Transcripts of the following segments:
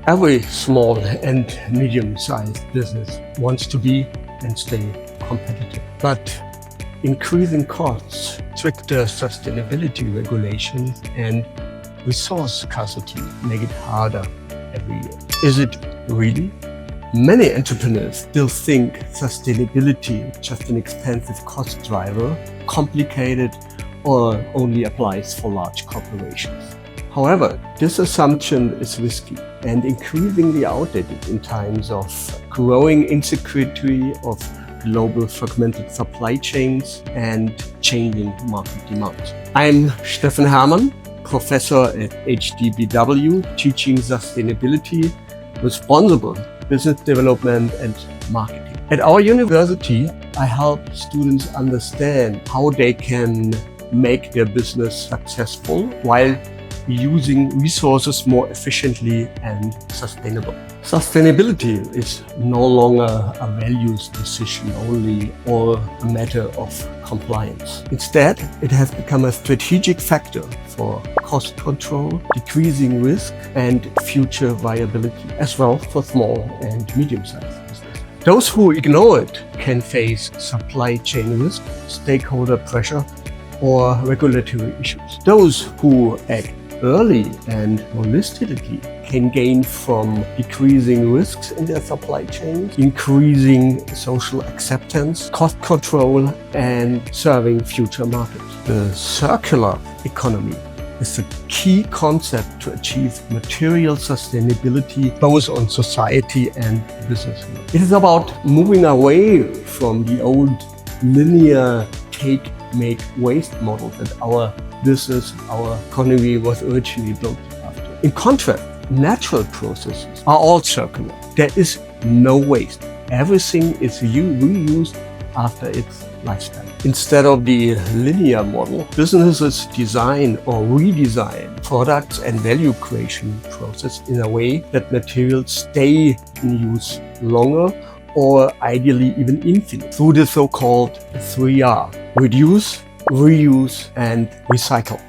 Every small and medium-sized business wants to be and stay competitive. But increasing costs, stricter sustainability regulations, and resource scarcity make it harder every year. Is it really? Many entrepreneurs still think sustainability is just an expensive cost driver, complicated, or only applies for large corporations. However, this assumption is risky and increasingly outdated in times of growing insecurity of global fragmented supply chains and changing market demands. I'm Steffen Hermann, professor at HDBW, teaching sustainability, responsible business development and marketing. At our university, I help students understand how they can make their business successful while using resources more efficiently and sustainable. Sustainability is no longer a values decision only or a matter of compliance. Instead, it has become a strategic factor for cost control, decreasing risk, and future viability, as well for small and medium-sized businesses. Those who ignore it can face supply chain risk, stakeholder pressure, or regulatory issues. Those who act early and holistically can gain from decreasing risks in their supply chains, increasing social acceptance, cost control, and serving future markets. The circular economy is a key concept to achieve material sustainability both on society and business. It is about moving away from the old linear take, make, waste model that our business, our economy was originally built after. In contrast, natural processes are all circular. There is no waste. Everything is reused after its lifespan. Instead of the linear model, businesses design or redesign products and value creation process in a way that materials stay in use longer or ideally even infinite through the so-called 3R: reduce, reuse, and recycle.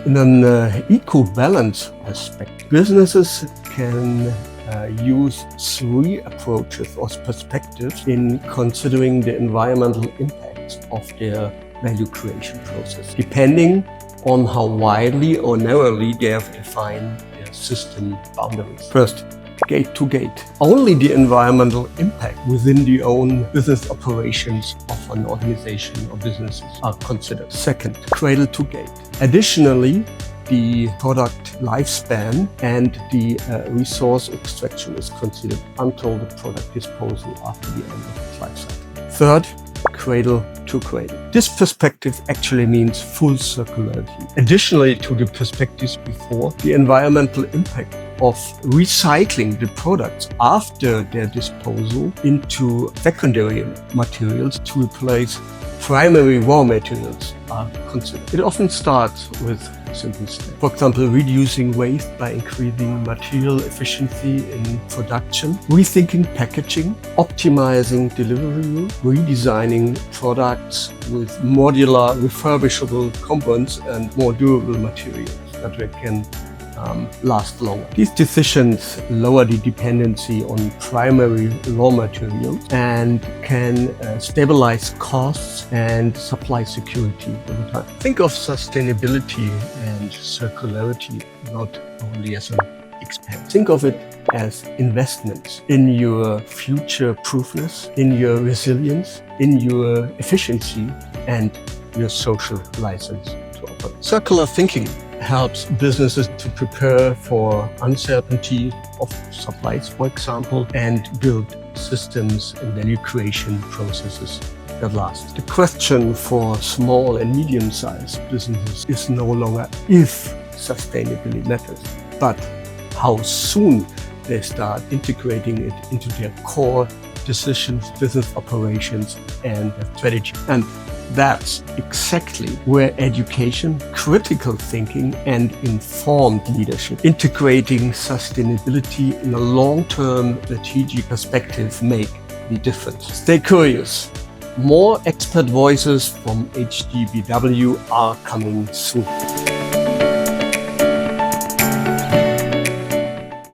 In an eco-balance aspect, businesses can use three approaches or perspectives in considering the environmental impacts of their value creation process, depending on how widely or narrowly they have defined their system boundaries. First, gate to gate. Only the environmental impact within the own business operations of an organization or businesses are considered. Second, cradle to gate. Additionally, the product lifespan and the resource extraction is considered until the product disposal after the end of its life cycle. Third, cradle to cradle. This perspective actually means full circularity. Additionally to the perspectives before, the environmental impact of recycling the products after their disposal into secondary materials to replace primary raw materials are considered. It often starts with simple steps. For example, reducing waste by increasing material efficiency in production, rethinking packaging, optimizing delivery routes, redesigning products with modular, refurbishable components and more durable materials that we can last longer. These decisions lower the dependency on primary raw materials and can stabilize costs and supply security over time. Think of sustainability and circularity not only as an expense. Think of it as investments in your future proofness, in your resilience, in your efficiency, and your social license to operate. Circular thinking helps businesses to prepare for uncertainty of supplies, for example, and build systems and value creation processes that last. The question for small and medium-sized businesses is no longer if sustainability matters, but how soon they start integrating it into their core decisions, business operations, and strategy. And that's exactly where education, critical thinking, and informed leadership, integrating sustainability in a long-term strategic perspective, make the difference. Stay curious. More expert voices from HDBW are coming soon.